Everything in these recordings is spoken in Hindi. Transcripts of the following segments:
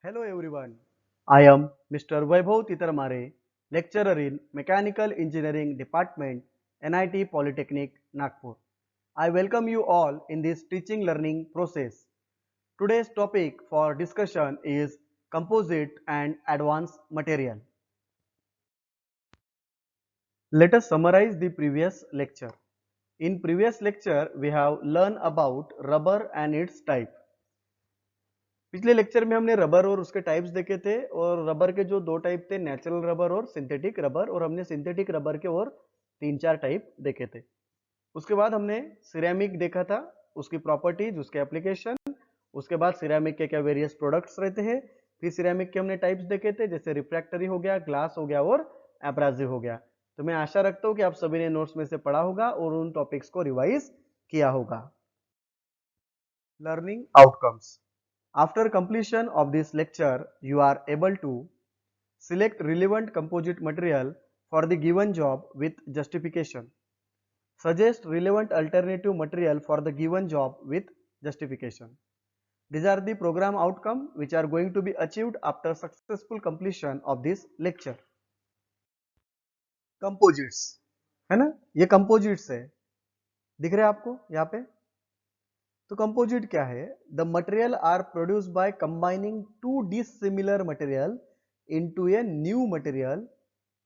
Hello everyone. I am Mr. Vaibhav Titarmare, lecturer in Mechanical Engineering Department, NIT Polytechnic, Nagpur. I welcome you all in this teaching learning process. Today's topic for discussion is composite and advanced material. Let us summarize the previous lecture. In previous lecture, we have learned about rubber and its type. पिछले लेक्चर में हमने रबर और उसके टाइप्स देखे थे और रबर के जो दो टाइप थे नेचुरल रबर और सिंथेटिक रबर और हमने सिंथेटिक रबर के और 3-4 टाइप देखे थे। उसके बाद हमने सिरेमिक देखा था, उसकी प्रॉपर्टीज, उसके एप्लीकेशन। उसके बाद सिरेमिक के क्या वेरियस प्रोडक्ट्स रहते हैं। फिर सिरेमिक के हमने टाइप्स देखे थे जैसे रिफ्रैक्टरी हो गया, ग्लास हो गया और एब्रासिव हो गया। तो मैं आशा रखता हूँ कि आप सभी ने नोट्स में से पढ़ा होगा और उन टॉपिक्स को रिवाइज किया होगा। Learning outcomes. After completion of this lecture, you are able to select relevant composite material for the given job with justification. Suggest relevant alternative material for the given job with justification. These are the program outcome which are going to be achieved after successful completion of this lecture. Composites है ना, ये composites है, दिख रहे हैं आपको यहाँ पे। तो कंपोजिट क्या है? The material are produce by combining two dissimilar material into a new material.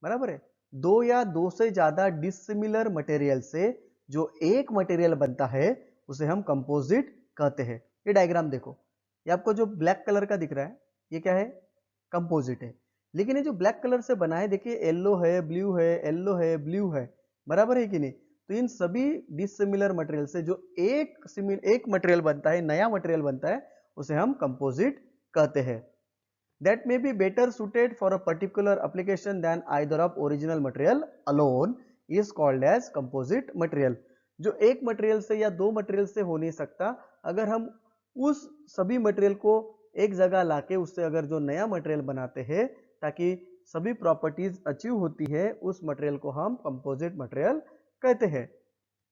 बराबर है, दो या दो से ज्यादा डिसिमिलर मटेरियल से जो एक मटेरियल बनता है उसे हम कंपोजिट कहते हैं। ये डायग्राम देखो, ये आपको जो ब्लैक कलर का दिख रहा है ये क्या है? कंपोजिट है। लेकिन ये जो ब्लैक कलर से बना है देखिए, येलो है, ब्लू है, येलो है, ब्लू है, बराबर है कि नहीं? तो इन सभी डिसिमिलर मटेरियल से जो एक मटेरियल बनता है, नया मटेरियल बनता है, उसे हम कंपोजिट कहते हैं। That may be better suited for a particular application than either of original material alone is called as composite material. जो एक मटेरियल से या दो मटेरियल से हो नहीं सकता, अगर हम उस सभी मटेरियल को एक जगह लाके उससे अगर जो नया मटेरियल बनाते हैं ताकि सभी प्रॉपर्टीज अचीव होती है, उस मटेरियल को हम कंपोजिट मटेरियल कहते हैं।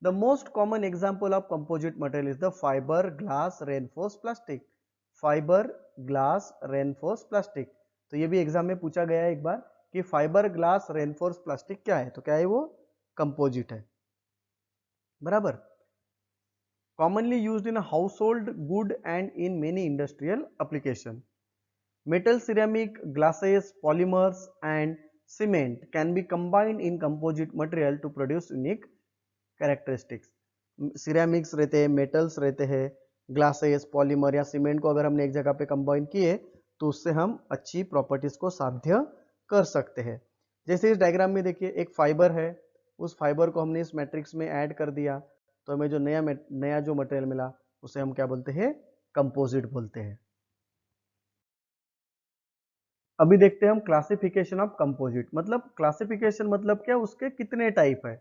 The most common example of composite material is the fibre glass reinforce plastic. Fibre glass reinforce plastic, तो ये भी एग्जाम में पूछा गया है एक बार कि फाइबर ग्लास रेनफोर्स प्लास्टिक क्या है, तो क्या है वो? कंपोजिट है, बराबर। Commonly used in household good and in many industrial application. Metal, ceramic, glasses, polymers and cement can be combined in composite material to produce unique characteristics. Ceramics रहते हैं, मेटल्स रहते हैं, ग्लासेस, पॉलीमर या सीमेंट को अगर हमने एक जगह पे कंबाइन किए तो उससे हम अच्छी प्रॉपर्टीज को साध्य कर सकते हैं। जैसे इस डायग्राम में देखिए, एक फाइबर है, उस फाइबर को हमने इस मैट्रिक्स में ऐड कर दिया तो हमें जो नया जो मटेरियल मिला उसे हम क्या बोलते हैं? कंपोजिट बोलते हैं। अभी देखते हैं हम क्लासिफिकेशन ऑफ कंपोजिट। मतलब क्लासिफिकेशन मतलब क्या, उसके कितने टाइप है।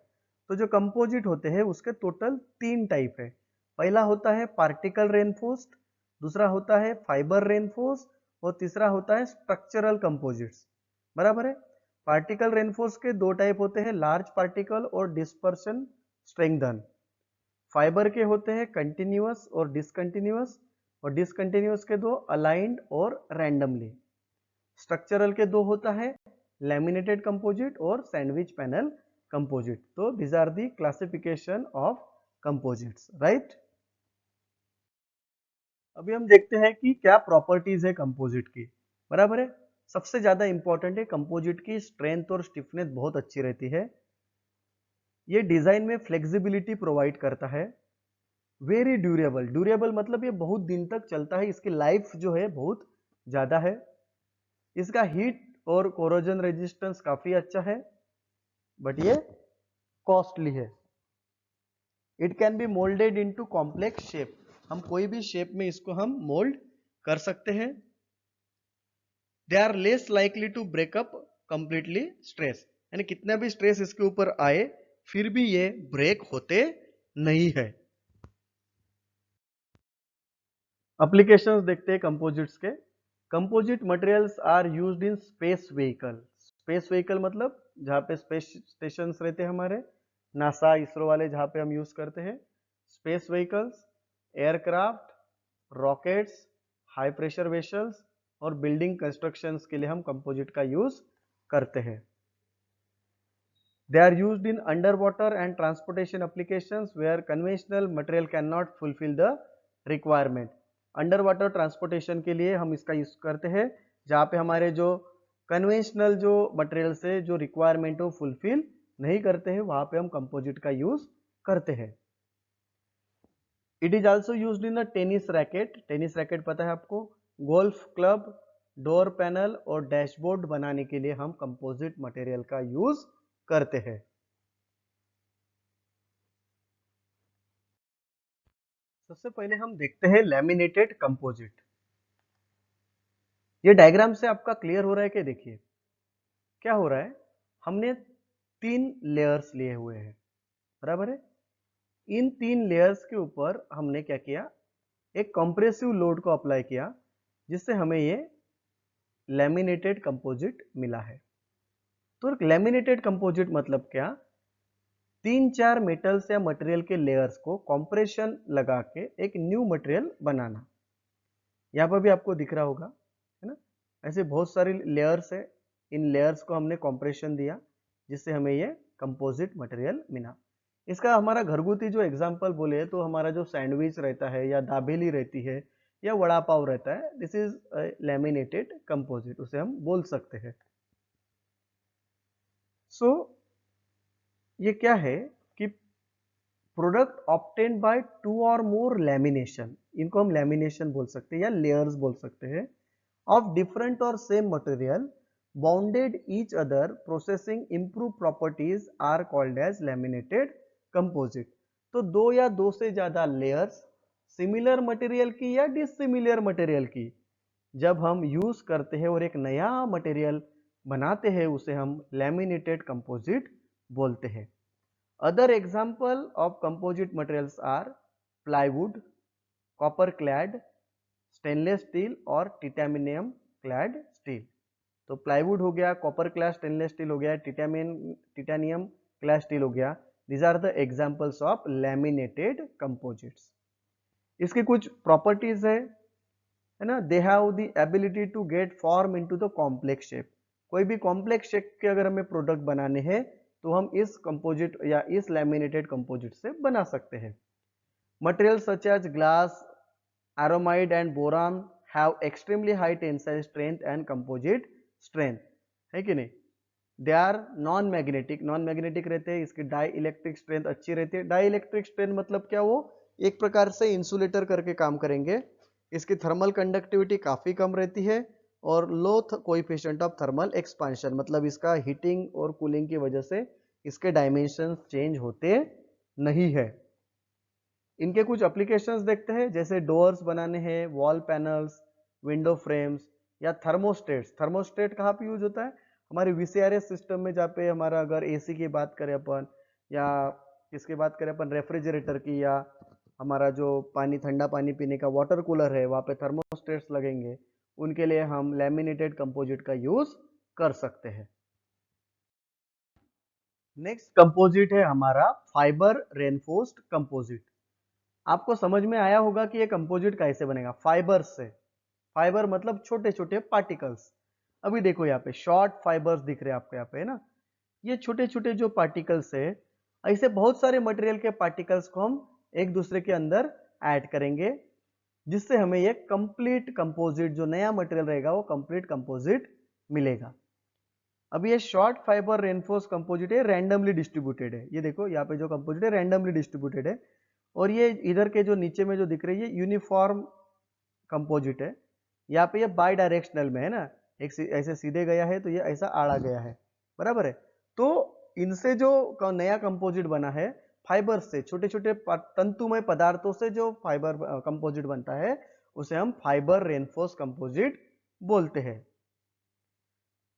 तो जो कंपोजिट होते हैं उसके टोटल 3 टाइप है। पहला होता है पार्टिकल रेनफोर्स्ड, दूसरा होता है फाइबर रेनफोर्स्ड और तीसरा होता है स्ट्रक्चरल कंपोजिट्स। बराबर है। पार्टिकल रेनफोर्स के दो टाइप होते हैं, लार्ज पार्टिकल और डिस्पर्शन स्ट्रेंथन। फाइबर के होते हैं कंटिन्यूअस और डिसकंटिन्यूअस, और डिसकंटिन्यूअस के दो अलाइंड और रैंडमली। स्ट्रक्चरल के दो होता है, लैमिनेटेड कंपोजिट और सैंडविच पैनल कंपोजिट। तो this are the classification of composites, right. अभी हम देखते हैं कि क्या प्रॉपर्टीज है कंपोजिट की। बराबर है। सबसे ज्यादा इंपॉर्टेंट है कंपोजिट की स्ट्रेंथ और स्टिफनेस बहुत अच्छी रहती है। ये डिजाइन में फ्लेक्सिबिलिटी प्रोवाइड करता है। वेरी ड्यूरेबल, ड्यूरेबल मतलब ये बहुत दिन तक चलता है, इसकी लाइफ जो है बहुत ज्यादा है। इसका हीट और कोरोजन रेजिस्टेंस काफी अच्छा है, बट ये कॉस्टली है। It can be moulded into complex shape, हम कोई भी शेप में इसको हम मोल्ड कर सकते हैं। They are less likely to break up completely stress, यानी कितना भी स्ट्रेस इसके ऊपर आए फिर भी ये ब्रेक होते नहीं है। एप्लीकेशंस देखते हैं कंपोजिट्स के। Composite materials are used in space vehicle. Space vehicle मतलब जहाँ पे स्पेस स्टेशन रहते हैं हमारे, नासा, इसरो वाले, जहाँ पे हम यूज करते हैं। Space vehicles, aircraft, rockets, high pressure vessels और बिल्डिंग कंस्ट्रक्शंस के लिए हम कंपोजिट का यूज करते हैं। They are used in under water and transportation applications where conventional material can not fulfil the requirement. Under water transportation के लिए हम इसका यूज करते हैं जहाँ पे हमारे जो कन्वेंशनल जो मटेरियल से जो रिक्वायरमेंट हो फुलफिल नहीं करते हैं, वहां पे हम कंपोजिट का यूज करते हैं। It is also used in a tennis racket. Tennis racket पता है आपको। गोल्फ क्लब, डोर पैनल और डैशबोर्ड बनाने के लिए हम कंपोजिट मटेरियल का यूज करते हैं। सबसे पहले हम देखते हैं लैमिनेटेड कंपोजिट। ये डायग्राम से आपका क्लियर हो रहा है कि देखिए क्या हो रहा है, हमने 3 लेयर्स लिए हुए हैं, बराबर है। इन 3 लेयर्स के ऊपर हमने क्या किया, एक कंप्रेसिव लोड को अप्लाई किया जिससे हमें ये लैमिनेटेड कंपोजिट मिला है। तो लैमिनेटेड कंपोजिट मतलब क्या, 3-4 मेटल्स या मटेरियल के लेयर्स को कंप्रेशन लगा के एक न्यू मटेरियल बनाना। यहाँ पर भी आपको दिख रहा होगा, है ना। ऐसे बहुत सारी लेयर्स है, इन लेयर्स को हमने कंप्रेशन दिया जिससे हमें ये कंपोजिट मटेरियल मिला। इसका हमारा घरगुती जो एग्जांपल बोले तो हमारा जो सैंडविच रहता है या दाबेली रहती है या वड़ा पाव रहता है, दिस इज लैमिनेटेड कंपोजिट, उसे हम बोल सकते हैं। सो ये क्या है कि प्रोडक्ट ऑब्टेन्ड बाय 2 और मोर लैमिनेशन, इनको हम लैमिनेशन बोल सकते हैं या लेयर्स बोल सकते हैं, of different or same material bounded each other processing improved properties are called as laminated composite। तो 2 या 2 से ज्यादा लेयर्स सिमिलर मटेरियल की या डिसिमिलर मटेरियल की जब हम यूज करते हैं और एक नया मटेरियल बनाते हैं, उसे हम लैमिनेटेड कंपोजिट बोलते हैं। Other example of composite materials are plywood, copper clad, stainless steel और टिटेनियम क्लैड स्टील। तो प्लाईवुड हो गया, कॉपर क्लैड स्टेनलेस स्टील हो गया, टिटेनियम क्लैड स्टील हो गया। These are the examples of laminated composites. इसकी कुछ प्रॉपर्टीज है ना। They have the ability to get form into the complex shape. कोई भी कॉम्प्लेक्स शेप के अगर हमें प्रोडक्ट बनाने हैं तो हम इस कंपोजिट या इस लैमिनेटेड कंपोजिट से बना सकते हैं। Material such as glass, aramide and boron have extremely high tensile strength and composite strength, है कि नहीं। They are non magnetic, non magnetic रहते हैं, इसकी डाई इलेक्ट्रिक स्ट्रेंथ अच्छी रहती है। डाई इलेक्ट्रिक स्ट्रेंथ मतलब क्या, वो एक प्रकार से इंसुलेटर करके काम करेंगे। इसकी थर्मल कंडक्टिविटी काफी कम रहती है और लो कोएफिशिएंट ऑफ थर्मल एक्सपांशन, मतलब इसका हीटिंग और कूलिंग की वजह से इसके डायमेंशन चेंज होते नहीं है। इनके कुछ एप्लीकेशंस देखते हैं, जैसे डोर्स बनाने हैं, वॉल पैनल्स, विंडो फ्रेम्स या थर्मोस्टेट्स। थर्मोस्टेट कहाँ पे यूज होता है, हमारे वीसीआरएस सिस्टम में, जहाँ पे हमारा अगर एसी की बात करें अपन या किसकी बात करें अपन, रेफ्रिजरेटर की, या हमारा जो पानी ठंडा पानी पीने का वाटर कूलर है, वहाँ पे थर्मोस्टेट्स लगेंगे, उनके लिए हम लैमिनेटेड कंपोजिट का यूज कर सकते हैं। नेक्स्ट कंपोजिट है हमारा फाइबर रेनफोर्स्ड कंपोजिट। आपको समझ में आया होगा कि ये कंपोजिट कैसे बनेगा, फाइबर से। फाइबर मतलब छोटे छोटे पार्टिकल्स। अभी देखो यहाँ पे शॉर्ट फाइबर्स दिख रहे हैं आपको यहाँ पे, है ना। ये छोटे छोटे जो पार्टिकल्स है, ऐसे बहुत सारे मटेरियल के पार्टिकल्स को हम एक दूसरे के अंदर ऐड करेंगे जिससे हमें ये कंप्लीट कंपोजिट, जो नया मटेरियल रहेगा वो कंप्लीट कंपोजिट मिलेगा। अब ये शॉर्ट फाइबर रेनफोर्स कंपोजिट है, रैंडमली डिस्ट्रीब्यूटेड है। ये देखो यहाँ पे जो कंपोजिट है रैंडमली डिस्ट्रीब्यूटेड है, और ये इधर के जो नीचे में जो दिख रही है ये यूनिफॉर्म कंपोजिट है। यहाँ पे ये बाई डायरेक्शनल में है ना, एक ऐसे सीधे गया है तो ये ऐसा आड़ा गया है, बराबर है। तो इनसे जो नया कंपोजिट बना है, फाइबर से, छोटे छोटे तंतुमय पदार्थों से जो फाइबर कंपोजिट बनता है, उसे हम फाइबर रेनफोर्स कंपोजिट बोलते हैं।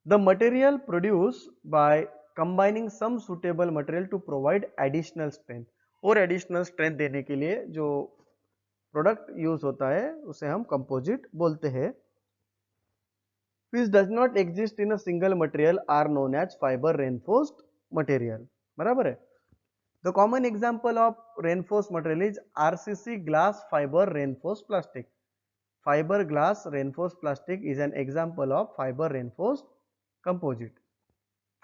The material produce by combining some suitable material to provide additional strength, और एडिशनल स्ट्रेंथ देने के लिए जो प्रोडक्ट यूज होता है उसे हम कंपोजिट बोलते हैं। Which does not exist in a single material are known as fiber reinforced material, बराबर है। The common example of reinforced material is RCC glass fiber reinforced plastic। fiberglass reinforced plastic is an example of fiber reinforced composite.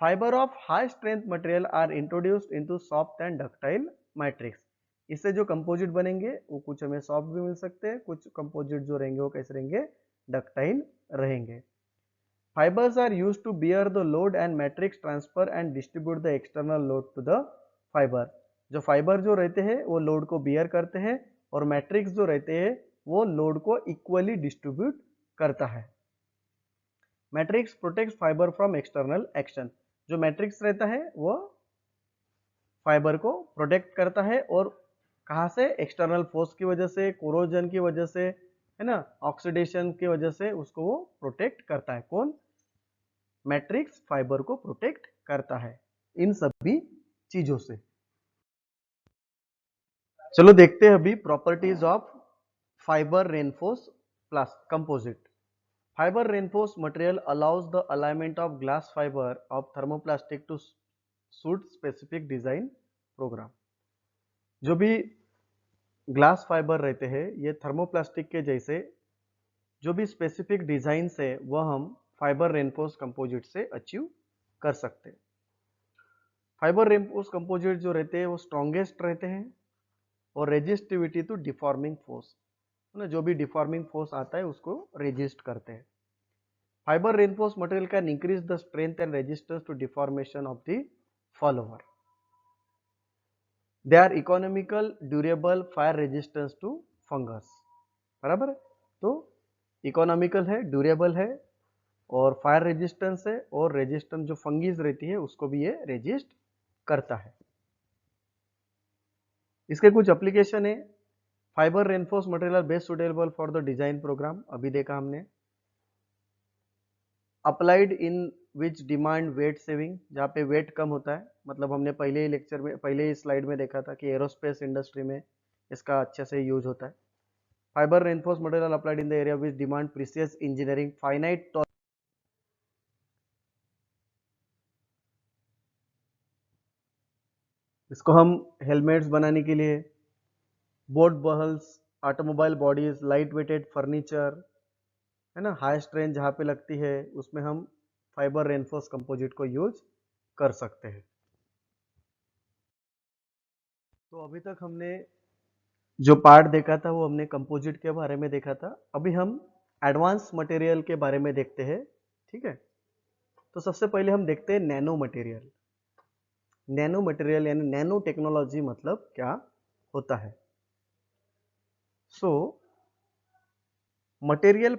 Fiber of high strength material are introduced into soft and ductile matrix. इससे जो कंपोजिट बनेंगे वो कुछ हमें सॉफ्ट भी मिल सकते हैं, कुछ कंपोजिट जो रहेंगे वो कैसे रहेंगे, डक्टाइल रहेंगे. Fibres are used to bear the load and matrix transfer and distribute the external load to the fibre. जो फाइबर जो रहते हैं वो लोड को बियर करते हैं और मैट्रिक्स जो रहते हैं वो लोड को इक्वली डिस्ट्रीब्यूट करता है. Matrix protect fibre from external action. जो मैट्रिक्स रहता है वो फाइबर को प्रोटेक्ट करता है और कहां से, एक्सटर्नल फोर्स की वजह से, कोरोजन की वजह से, है ना, ऑक्सीडेशन की वजह से उसको वो प्रोटेक्ट करता है. कौन, मैट्रिक्स फाइबर को प्रोटेक्ट करता है इन सभी चीजों से. चलो देखते हैं अभी properties of fibre reinforce plus composite. Fiber reinforced material allows the alignment of glass fiber of thermoplastic to suit specific design program. जो भी ग्लास फाइबर रहते हैं ये थर्मोप्लास्टिक के जैसे जो भी स्पेसिफिक डिजाइन से वह हम फाइबर रेनफोर्स कंपोजिट से अचीव कर सकते हैं. फाइबर रेनफोर्स कंपोजिट जो रहते हैं वो स्ट्रॉन्गेस्ट रहते हैं और रेजिस्टिविटी टू डिफॉर्मिंग फोर्स, जो भी डिफॉर्मिंग फोर्स आता है उसको रेजिस्ट करते हैं. Fiber reinforced material can increase the strength and resistance to deformation of the follower. They are economical, durable, fire resistance to fungus. बराबर है, तो इकोनॉमिकल है, ड्यूरेबल है और फायर रेजिस्टेंस है और रेजिस्टेंस जो फंगीज रहती है उसको भी ये रेजिस्ट करता है. इसके कुछ एप्लीकेशन है. Fibre reinforce material best suitable for the design programme, अभी देखा हमने. Applied in which demand weight saving, जहाँ पे वेट कम होता है, मतलब हमने पहले ही लेक्चर में, पहले ही स्लाइड में देखा था कि एरोस्पेस इंडस्ट्री में इसका अच्छे से यूज होता है. Fibre reinforce material applied in the area which demand precise engineering finite. इसको हम हेलमेट्स बनाने के लिए, boat hulls, automobile bodies, light weighted furniture, है ना, हाई स्ट्रेंथ जहाँ पे लगती है उसमें हम फाइबर रेनफोर्स कंपोजिट को यूज कर सकते हैं. तो अभी तक हमने जो पार्ट देखा था वो हमने कंपोजिट के बारे में देखा था. अभी हम एडवांस मटेरियल के बारे में देखते हैं. ठीक है, तो सबसे पहले हम देखते हैं नैनो मटेरियल. नैनो मटेरियल यानी नैनो टेक्नोलॉजी मतलब क्या होता है. So material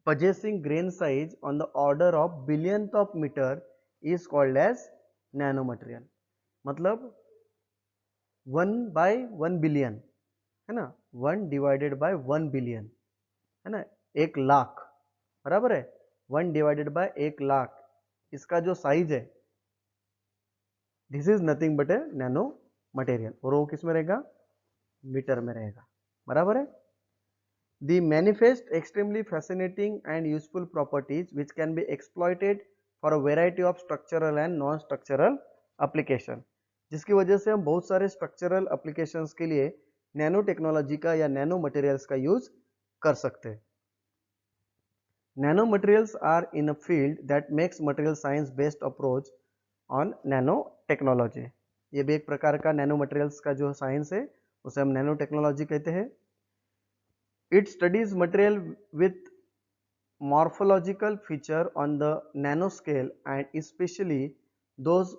possessing grain size on the order of billionth of meter is called as nanomaterial. मतलब 1/1 बिलियन है ना, 1 डिवाइडेड बाय 1 बिलियन है ना, 1 लाख, बराबर है. 1 डिवाइडेड बाय 1 लाख, इसका जो साइज है this is nothing but A nano material. और वो किस में रहेगा, मीटर में रहेगा, बराबर है. The manifest extremely fascinating and useful properties which can be exploited for a variety of structural and non-structural application. जिसकी वजह से हम बहुत सारे स्ट्रक्चरल एप्लीकेशंस के लिए नैनो टेक्नोलॉजी का या नैनो मटेरियल्स का यूज कर सकते हैं. Nano materials are in a field that makes material science based approach on nano technology. ये भी एक प्रकार का नैनो मटेरियल्स का जो साइंस है उसे हम नैनो टेक्नोलॉजी कहते हैं. It studies material with morphological feature on the nanoscale and especially those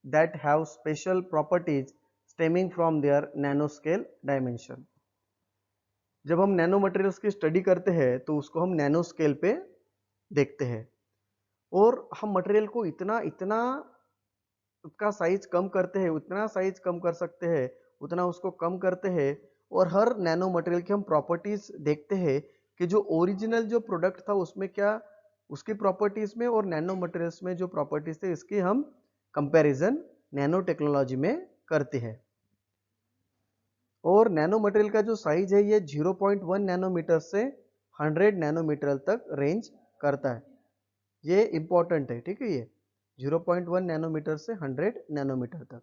that have special properties stemming from their nanoscale dimension. जब हम नैनो मटेरियल्स की स्टडी करते हैं तो उसको हम नैनो स्केल पे देखते हैं और हम मटेरियल को इतना इतना उसका साइज कम करते हैं, उतना साइज कम कर सकते हैं, उतना उसको कम करते हैं और हर नैनो मटेरियल की हम प्रॉपर्टीज देखते हैं कि जो ओरिजिनल जो प्रोडक्ट था उसमें क्या उसकी प्रॉपर्टीज में और नैनो मटेरियल्स में जो प्रॉपर्टीज थे इसकी हम कंपैरिजन नैनो टेक्नोलॉजी में करते हैं. और नैनो मटेरियल का जो साइज है ये 0.1 नैनोमीटर से 100 नैनोमीटर तक रेंज करता है. ये इंपॉर्टेंट है, ठीक है. ये 0.1 नैनोमीटर से 100 नैनोमीटर तक.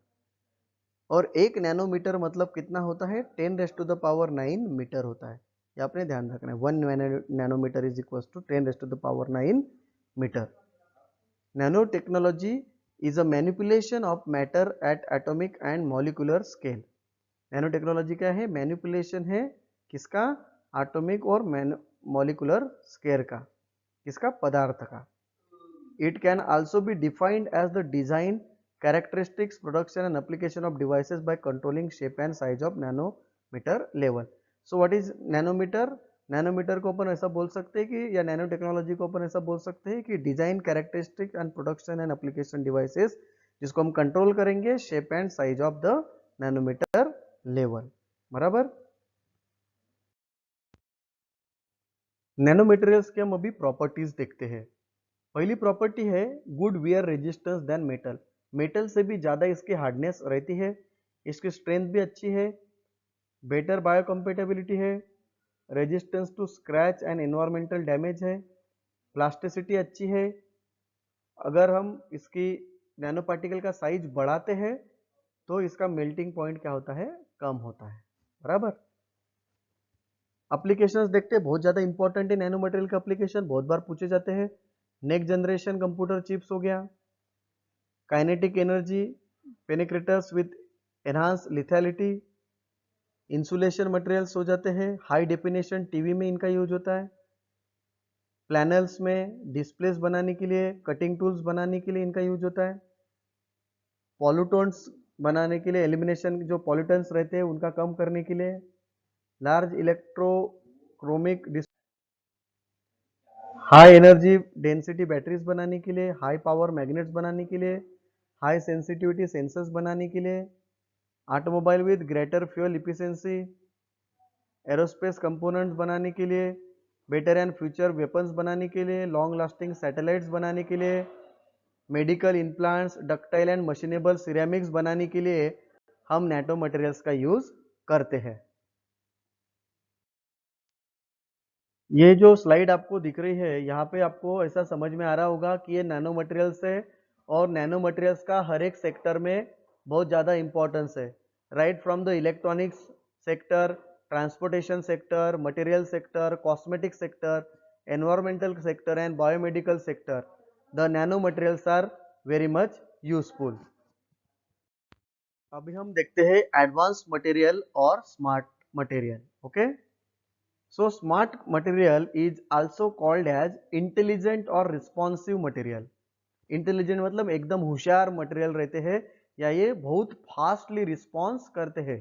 और 1 नैनोमीटर मतलब कितना होता है, 10⁻⁹ मीटर होता है. ये आपने ध्यान रखना है। 1 nanometre is equal to 10⁹ metre. Nano technology is a manipulation of matter at atomic and molecular scale। Nano technology क्या है? मैनिपुलेशन है किसका? एटॉमिक और मॉलिकुलर स्केल का। किसका? पदार्थ का। It can also be defined as the design characteristics production and application of devices by controlling shape and size of nanometre level. So what is nanometre? Nanometre को अपन ऐसा बोल सकते हैं कि, या नैनो टेक्नोलॉजी को अपन ऐसा बोल सकते हैं कि design characteristic and production and application devices, जिसको हम कंट्रोल करेंगे shape and size of the nanometre level. बराबर। नैनो मटेरियल्स के हम अभी प्रॉपर्टीज देखते हैं। पहली प्रॉपर्टी है good wear resistance than metal. Metal से भी ज्यादा इसकी हार्डनेस रहती है, इसकी स्ट्रेंथ भी अच्छी है, बेटर बायोकम्पेटेबिलिटी है, resistance to scratch and environmental damage है, प्लास्टिसिटी अच्छी है। अगर हम इसकी नैनो पार्टिकल का साइज बढ़ाते हैं तो इसका मेल्टिंग पॉइंट क्या होता है? कम होता है। बराबर। एप्लीकेशंस देखते हैं, बहुत ज्यादा इंपॉर्टेंट है नैनो मटेरियल का एप्लीकेशन, बहुत बार पूछे जाते हैं। नेक्स्ट जनरेशन कंप्यूटर चिप्स हो गया, kinetic energy penetrators with enhance lethality, insulation materials हो जाते हैं, हाई डेफिनेशन टीवी में इनका यूज होता है, प्लैनल्स में डिस्प्लेस बनाने के लिए, कटिंग टूल्स बनाने के लिए इनका यूज होता है, पॉल्यूटेंट्स बनाने के लिए, एलिमिनेशन जो पॉल्यूटेंट्स रहते हैं उनका कम करने के लिए, large electrochromic high energy density batteries बनाने के लिए, हाई पावर मैग्नेट्स बनाने के लिए, हाई सेंसिटिविटी सेंसर्स बनाने के लिए, automobile with greater fuel efficiency, aerospace components बनाने के लिए, बेटर एंड फ्यूचर वेपन्स बनाने के लिए, लॉन्ग लास्टिंग सैटेलाइट्स बनाने के लिए, medical implants, ductile and machinable ceramics बनाने के लिए हम नैनो मटेरियल्स का यूज करते हैं। ये जो स्लाइड आपको दिख रही है, यहाँ पे आपको ऐसा समझ में आ रहा होगा कि ये नैनो मटेरियल्स है और नैनो मटेरियल्स का हर एक सेक्टर में बहुत ज़्यादा इंपॉर्टेंस है। Right from the electronics sector, transportation sector, material sector, cosmetic sector, environmental sector and biomedical sector, the nano materials are very much useful. अभी हम देखते हैं एडवांस मटेरियल और smart material. Okay, so smart material is also called as intelligent or responsive material। Intelligent मतलब एकदम होशियार मटेरियल रहते हैं या ये बहुत फास्टली रिस्पॉन्स करते हैं।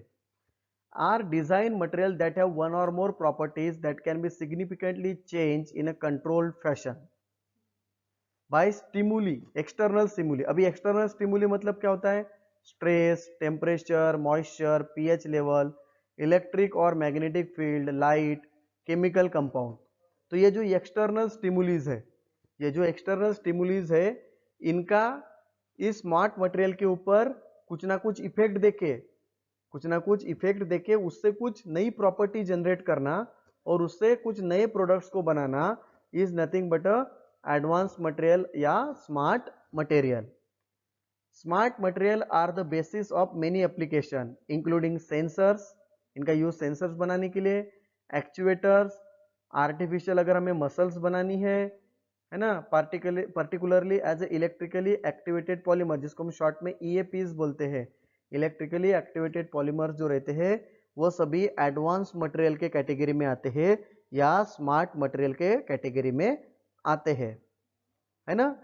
Are design material that have one or more properties that can be significantly change in a controlled fashion by stimuli, external stimuli. अभी एक्सटर्नल स्टिमुली मतलब क्या होता है? Stress, temperature, moisture, pH level, electric और magnetic field, light, chemical compound. तो ये जो एक्सटर्नल स्टिमुलीज है, ये जो एक्सटर्नल स्टिमुलीज है, इनका इस स्मार्ट मटेरियल के ऊपर कुछ ना कुछ इफेक्ट देके, कुछ ना कुछ इफेक्ट देके उससे कुछ नई प्रॉपर्टी जनरेट करना और उससे कुछ नए प्रोडक्ट्स को बनाना is nothing but a advance material या smart material. Smart material are the basis of many application including sensors, इनका यूज सेंसर्स बनाने के लिए, एक्चुएटर्स, आर्टिफिशियल अगर हमें मसल्स बनानी है ना, particularly as a electrically activated polymer, जिसको हम शॉर्ट में ईएपीज बोलते हैं। इलेक्ट्रिकली एक्टिवेटेड पॉलीमर्स जो रहते हैं वो सभी एडवांस मटेरियल के कैटेगरी में आते हैं या स्मार्ट मटेरियल के कैटेगरी में आते हैं, है ना।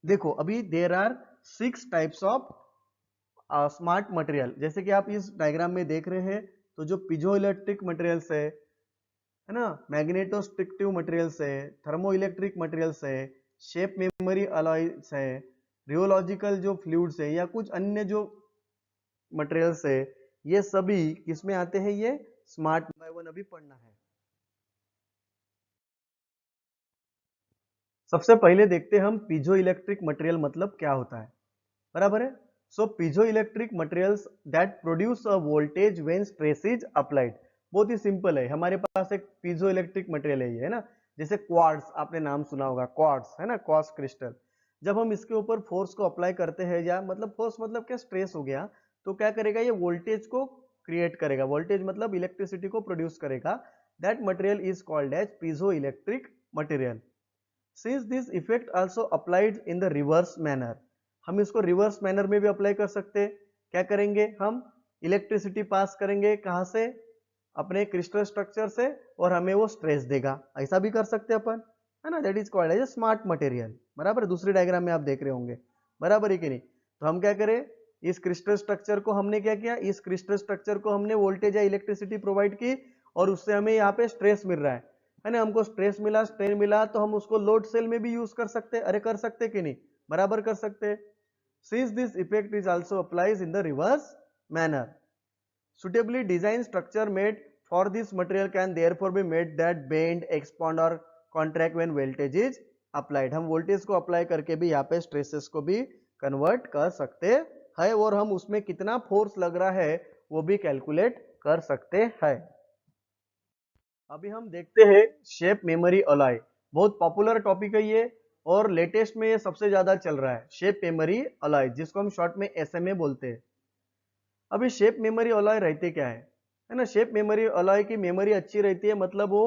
देखो अभी there are 6 types of smart material. जैसे कि आप इस डायग्राम में देख रहे हैं, तो जो पीजो इलेक्ट्रिक मटेरियल्स है ना, मैग्नेटोस्ट्रिक्टिव मटेरियल्स है, थर्मो इलेक्ट्रिक मटेरियल्स है, शेप मेमोरी अलॉयस है, रियोलॉजिकल जो फ्लूइड्स है या कुछ अन्य जो मटेरियल्स है, ये सभी किसमें आते हैं? ये स्मार्ट बाय वन अभी पढ़ना है। सबसे पहले देखते हैं हम पीजो इलेक्ट्रिक मटेरियल मतलब क्या होता है। बराबर है। So piezo electric materials that produce a voltage when stress is applied. बहुत ही सिंपल है, हमारे पास एक पीजो इलेक्ट्रिक मटेरियल है ना, जैसे क्वार्ट्स, आपने नाम सुना होगा क्वार्ट्स, है ना, क्वार्ट्स क्रिस्टल। जब हम इसके ऊपर फोर्स को अप्लाई करते हैं, या मतलब फोर्स मतलब क्या, स्ट्रेस हो गया, तो क्या करेगा? ये वोल्टेज को क्रिएट करेगा। वोल्टेज मतलब इलेक्ट्रिसिटी को प्रोड्यूस करेगा। That material is called as piezoelectric material. Since this effect also applied in the reverse manner, हम इसको रिवर्स मैनर में भी अप्लाई कर सकते हैं. क्या करेंगे हम? इलेक्ट्रिसिटी पास करेंगे कहां से? अपने क्रिस्टल स्ट्रक्चर से, और हमें वो स्ट्रेस देगा. ऐसा भी कर सकते हैं अपन, है ना. That is called as a smart material. बराबर. दूसरी डायग्राम में आप देख रहे होंगे. बराबर है कि नहीं? तो हम क्या करें, इस क्रिस्टल स्ट्रक्चर को हमने क्या किया, इस क्रिस्टल स्ट्रक्चर को हमने वोल्टेज या इलेक्ट्रिसिटी प्रोवाइड की, और उससे हमें यहाँ पे स्ट्रेस मिल रहा है ना. हमको स्ट्रेस मिला, स्ट्रेन मिला, तो हम उसको लोड सेल में भी यूज कर सकते हैं. अरे कर सकते कि नहीं? बराबर कर सकते हैं. Since this effect is also applies in the reverse manner, suitably designed structure made for this material can therefore be made that bend, expand or contract when voltage is applied. हम वोल्टेज को अप्लाई करके भी यहाँ पे स्ट्रेसेस को भी कन्वर्ट कर सकते हैं, और हम उसमें कितना फोर्स लग रहा है वो भी कैलकुलेट कर सकते हैं. अभी हम देखते हैं शेप मेमोरी अलॉय. बहुत पॉपुलर टॉपिक है ये, और लेटेस्ट में ये सबसे ज्यादा चल रहा है, शेप मेमोरी अलॉय, जिसको हम शॉर्ट में SMA बोलते हैं. अभी शेप मेमोरी अलॉय रहते क्या है ना. शेप मेमोरी अलॉय की मेमोरी अच्छी रहती है, मतलब वो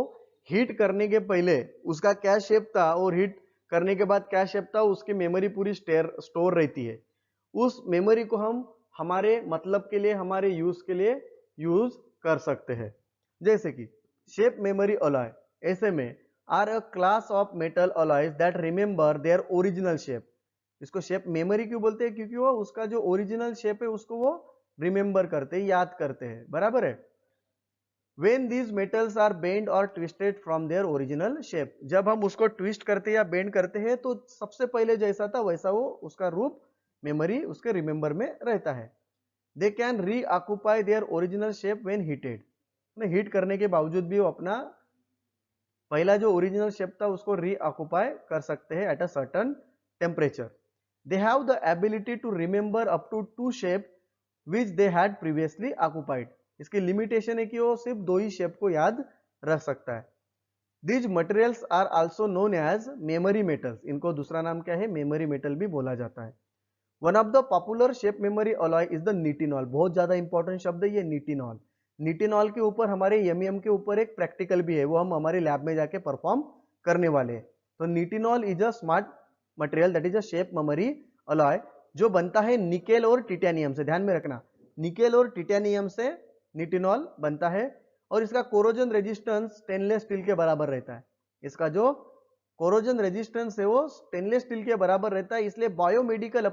हीट करने के पहले उसका क्या शेप था और हीट करने के बाद क्या शेप था, उसकी मेमोरी पूरी स्टोर रहती है. उस मेमोरी को हम हमारे मतलब के लिए, हमारे यूज के लिए यूज कर सकते हैं. जैसे कि shape memory alloy, SMA are a class of metal alloys that remember their original shape. इसको शेप मेमोरी क्यों बोलते हैं? क्योंकि वो उसका जो ओरिजिनल शेप है उसको वो रिमेंबर करते हैं, याद करते हैं. बराबर है. When these metals are bent or twisted from their original shape, जब हम उसको ट्विस्ट करते हैं या बेंड करते हैं तो सबसे पहले जैसा था वैसा वो उसका रूप मेमोरी उसके रिमेंबर में रहता है. They can reoccupy their original shape when heated. Heat करने के बावजूद भी वो अपना पहला जो ओरिजिनल शेप था उसको रीऑक्युपाई कर सकते हैं at a certain temperature. They have the ability to remember up to 2 shape which they had previously occupied. इसकी लिमिटेशन है कि वो सिर्फ 2 ही शेप को याद रख सकता है. These materials are also known as memory metals. इनको दूसरा नाम क्या है? मेमोरी मेटल भी बोला जाता है. One of the popular shape memory alloy is the nitinol. बहुत ज्यादा इंपॉर्टेंट शब्द है ये निटिनॉल. निटिनॉल के ऊपर हमारे MEM के ऊपर एक प्रैक्टिकल भी है, वो हम हमारे लैब में जाके परफॉर्म करने वाले हैं. तो nitinol is a smart material that is a shape memory alloy, जो बनता है निकेल और टिटेनियम से. ध्यान में रखना, निकेल और टिटेनियम से निटिनॉल बनता है, और इसका कोरोजन रेजिस्टेंस स्टेनलेस स्टील के बराबर रहता है. इसका जो कोरोजन रेजिस्टेंस है वो स्टेनलेस स्टील के बराबर रहता है. इसलिए बायोमेडिकल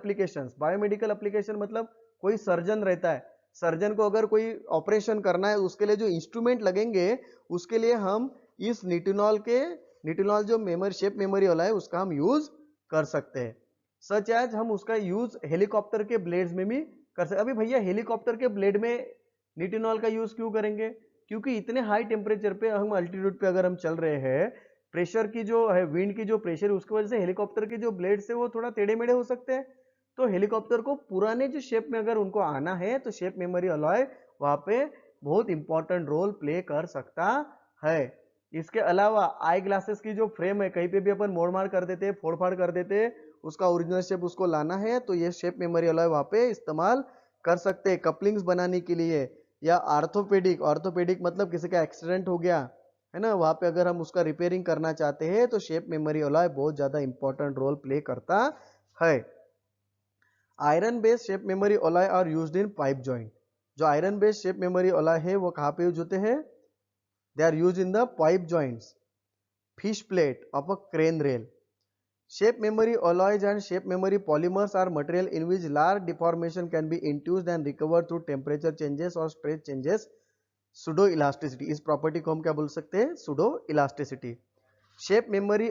एप्लीकेशन मतलब कोई सर्जन रहता है, सर्जन को अगर कोई ऑपरेशन करना है उसके लिए जो इंस्ट्रूमेंट लगेंगे उसके लिए हम इस निटिनॉल जो मेमोरी शेप मेमोरी वाला है उसका हम यूज कर सकते हैं. सच एज हम उसका यूज हेलीकॉप्टर के ब्लेड्स में भी कर सकते. अभी भैया हेलीकॉप्टर के ब्लेड में निटिनॉल का यूज क्यों करेंगे? क्योंकि इतने हाई टेम्परेचर पे, हम अल्टीट्यूड पे अगर हम चल रहे हैं, प्रेशर की जो है, विंड की जो प्रेशर, उसकी वजह से हेलीकॉप्टर के जो ब्लेड्स है वो थोड़ा टेढ़े मेढ़े हो सकते हैं. तो हेलीकॉप्टर को पुराने जो शेप में अगर उनको आना है तो शेप मेमोरी अलॉय वहां पे बहुत इंपॉर्टेंट रोल प्ले कर सकता है. इसके अलावा आई ग्लासेस की जो फ्रेम है, कहीं पे भी अपन मोड़ मार कर देते हैं, फोड़ फाड़ कर देते हैं, उसका ओरिजिनल शेप उसको लाना है तो ये शेप मेमोरी अलॉय वहां पे इस्तेमाल कर सकते हैं कपलिंग्स बनाने के लिए. या ऑर्थोपेडिक मतलब किसी का एक्सीडेंट हो गया है ना, वहां पे अगर हम उसका रिपेयरिंग करना चाहते हैं तो शेप मेमोरी अलॉय बहुत ज्यादा इंपॉर्टेंट रोल प्ले करता है. Iron based shape memory alloy are used in pipe joint. जो iron based shape memory alloy है वो कहां पे यूज होते हैं? They are use in the pipe joints, fish plate of a crane rail. शेप मेमोरी alloys and shape memory polymers are material in which large deformation can be induced and recovered through temperature changes or stress changes. Pseudo elasticity, इस प्रॉपर्टी को हम क्या बोल सकते हैं? Pseudo elasticity. Shape memory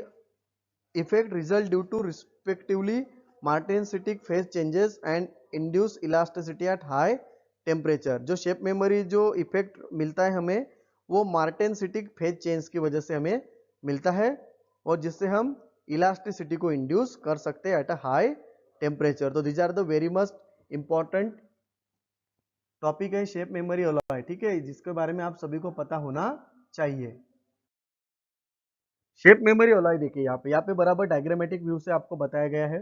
effect result due to respectively martensitic phase changes and induced elasticity at high temperature. जो शेप मेमोरी जो इफेक्ट मिलता है हमें वो मार्टेनसिटिक फेज चेंज की वजह से हमें मिलता है, और जिससे हम इलास्टिसिटी को इंड्यूस कर सकते हैं एट अ हाई टेम्परेचर. तो these are the very must important topic है शेप मेमोरी अलॉय. ठीक है, जिसके बारे में आप सभी को पता होना चाहिए. शेप मेमोरी अलॉय देखिए यहाँ पे बराबर डायग्रामेटिक व्यू से आपको बताया गया है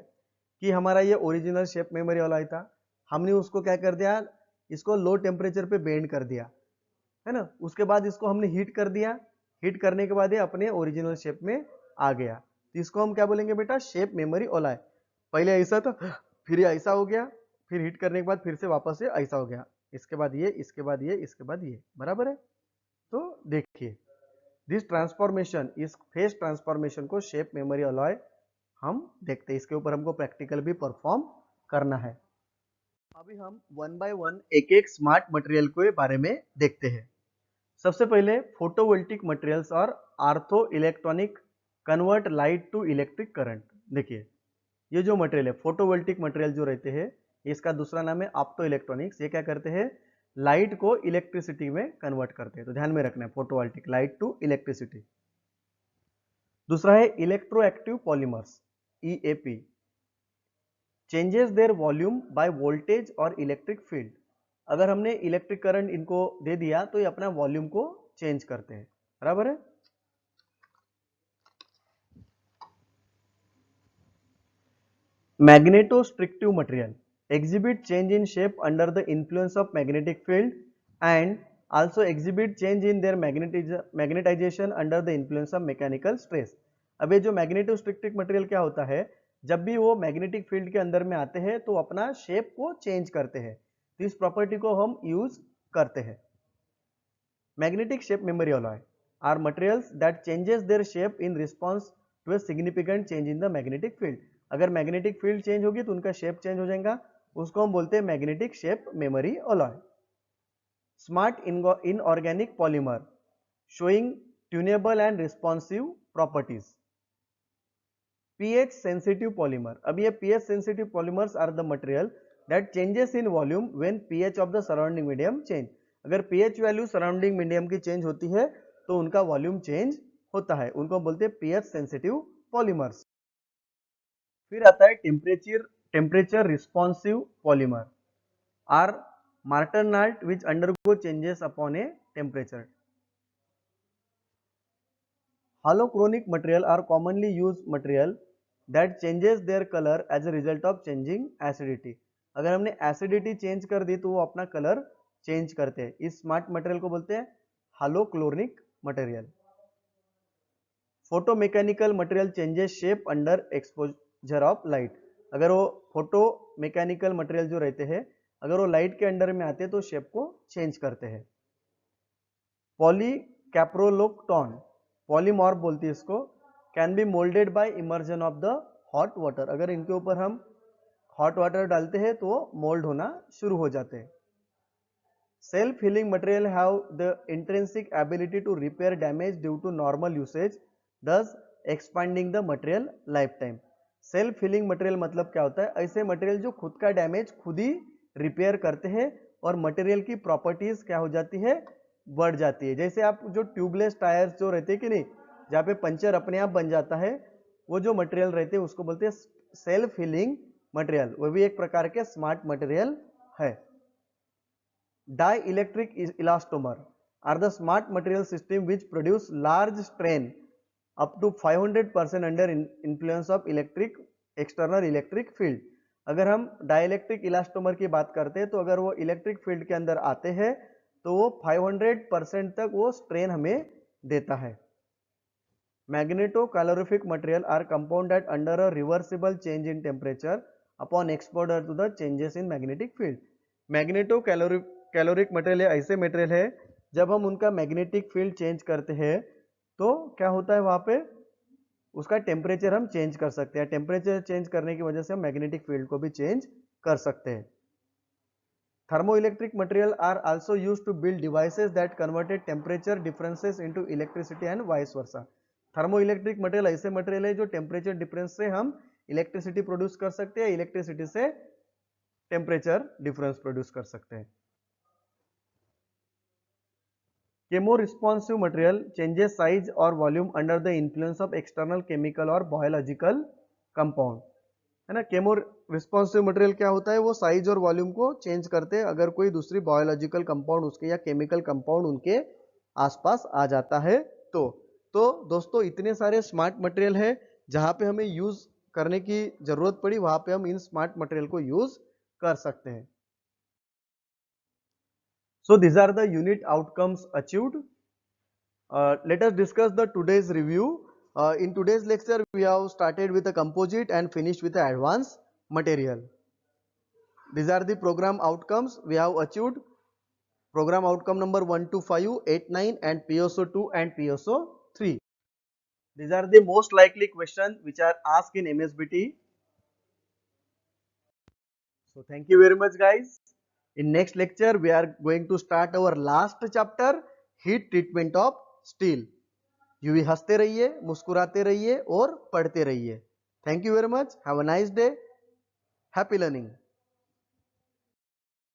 कि हमारा ये ओरिजिनल शेप मेमोरी अलॉय था, हमने उसको क्या कर दिया, इसको लो टेम्परेचर पे बेंड कर दिया है ना. उसके बाद इसको हमने हीट कर दिया, हीट करने के बाद ये अपने ओरिजिनल शेप में आ गया। तो इसको हम क्या बोलेंगे बेटा, शेप मेमोरी ओलाई। पहले ऐसा था, फिर ये ऐसा हो गया, फिर हीट करने के बाद फिर से वापस ये ऐसा हो गया, इसके बाद ये, इसके बाद ये, इसके बाद ये, बराबर है। तो देखिए दिस ट्रांसफॉर्मेशन, इस फेस ट्रांसफॉर्मेशन को शेप मेमोरी अलॉय हम देखते हैं। इसके ऊपर हमको प्रैक्टिकल भी परफॉर्म करना है। अभी हम वन बाय वन एक एक स्मार्ट मटेरियल के बारे में देखते हैं। सबसे पहले फोटोवोल्टिक मटेरियल्स और ortho electronic convert light to electric current. देखिए ये जो मटेरियल है फोटोवोल्टिक मटेरियल जो रहते हैं, इसका दूसरा नाम है ऑप्टो इलेक्ट्रॉनिक्स। ये क्या करते हैं, लाइट को इलेक्ट्रिसिटी में कन्वर्ट करते हैं। तो ध्यान में रखना है, फोटोवोल्टिक लाइट टू इलेक्ट्रिसिटी। दूसरा है electroactive polymers, EAP, changes their volume by voltage और इलेक्ट्रिक फील्ड। अगर हमने इलेक्ट्रिक करंट इनको दे दिया तो ये अपना वॉल्यूम को चेंज करते हैं, बराबर है। Magnetostrictive material exhibit change in shape under the influence of magnetic field and also exhibit change in their magnetization under the influence of mechanical stress। अब ये जो मैग्नेटोस्ट्रिक्टिव मटेरियल क्या होता है, जब भी वो मैग्नेटिक फील्ड के अंदर में आते हैं तो अपना शेप को चेंज करते हैं। तो इस प्रॉपर्टी को हम यूज करते हैं। Magnetic shape memory alloy are materials that changes their shape in response to a significant change in the magnetic field. अगर मैग्नेटिक फील्ड चेंज होगी तो उनका शेप चेंज हो जाएगा, उसको हम बोलते हैं magnetic shape memory alloy. Smart inorganic polymer showing tunable and responsive properties. PH sensitive polymer, अब ये pH sensitive polymers are the material that changes in volume when pH of the surrounding medium change. अगर पीएच वैल्यू सराउंडिंग मीडियम की चेंज होती है तो उनका वॉल्यूम चेंज होता है, उनको बोलते हैं पीएच सेंसिटिव पॉलीमर्स। फिर आता है टेम्परेचर रिस्पॉन्सिव पॉलीमर आर मार्टरनाल्ट which undergo changes upon a temperature. Holochronic material are commonly used material that changes their color as a result of changing acidity। अगर हमने एसिडिटी चेंज कर दी तो वो अपना कलर चेंज करते हैं। इस स्मार्ट मटेरियल को बोलते हैं halochromic material. Photo mechanical material changes shape under exposure of light. अगर वो फोटो मैकेनिकल मटेरियल जो रहते हैं, अगर वो लाइट के अंडर में आते हैं तो शेप को चेंज करते हैं। पॉलीकैप्रोलोक्टोन, पॉलीमॉर्फ बोलती है इसको, can be moulded by immersion of the hot water. अगर इनके ऊपर हम हॉट वाटर डालते हैं तो मोल्ड होना शुरू हो जाते हैं। Self healing material have the intrinsic ability to repair damage due to normal usage, thus expanding the material life time. Self healing material मतलब क्या होता है, ऐसे मटेरियल जो खुद का डैमेज खुद ही रिपेयर करते हैं और मटेरियल की प्रॉपर्टीज क्या हो जाती है, बढ़ जाती है। जैसे आप जो ट्यूबलेस टायर्स जो रहते हैं कि नहीं, जहाँ पे पंचर अपने आप बन जाता है, वो जो मटेरियल रहते हैं उसको बोलते हैं सेल्फ हीलिंग मटेरियल। वो भी एक प्रकार के स्मार्ट मटेरियल है। Dielectric elastomer are the smart material system which produce large strain up to 500% under influence of electric external electric field. अगर हम डाइलेक्ट्रिक इलास्टोमर की बात करते हैं तो अगर वो इलेक्ट्रिक फील्ड के अंदर आते हैं तो वो 500% तक वो स्ट्रेन हमें देता है। Magneto calorific material are compound that under a reversible change in temperature upon exposure to the changes in magnetic field. Magneto caloric material ऐसे मटेरियल है जब हम उनका मैग्नेटिक फील्ड चेंज करते हैं तो क्या होता है, वहां पे उसका टेम्परेचर हम चेंज कर सकते हैं। टेम्परेचर चेंज करने की वजह से हम मैग्नेटिक फील्ड को भी चेंज कर सकते हैं। Thermoelectric material are also used to build devices that converted temperature differences into electricity and vice versa। Thermoelectric material ऐसे मटेरियल है जो टेम्परेचर डिफरेंस से हम इलेक्ट्रिसिटी प्रोड्यूस कर सकते हैं, इलेक्ट्रिसिटी से टेम्परेचर डिफरेंस प्रोड्यूस कर सकते हैं। Chemo responsive material changes size और volume under the influence of external chemical और बायोलॉजिकल कंपाउंड, है ना। केमो रिस्पॉन्सिव मटेरियल क्या होता है, वो साइज और वॉल्यूम को चेंज करते हैं अगर कोई दूसरी बायोलॉजिकल कंपाउंड उसके या केमिकल कंपाउंड उनके आसपास आ जाता है तो दोस्तों इतने सारे स्मार्ट मटेरियल है, जहां पे हमें यूज करने की जरूरत पड़ी वहां पे हम इन स्मार्ट मटेरियल को यूज कर सकते हैं। So these are the unit outcomes achieved Let us discuss the today's review. In today's lecture, we have started with a composite and finished with the advanced material. These are the program outcomes we have achieved. Program outcome number 1 to 5, 8, 9 and PSO 2 and PSO 3. These are the most likely questions which are asked in MSBT. So thank you very much guys. In next lecture, we are going to start our last chapter, heat treatment of steel. यूं ही हंसते रहिए, मुस्कुराते रहिए और पढ़ते रहिए. Thank you very much. Have a nice day. Happy learning.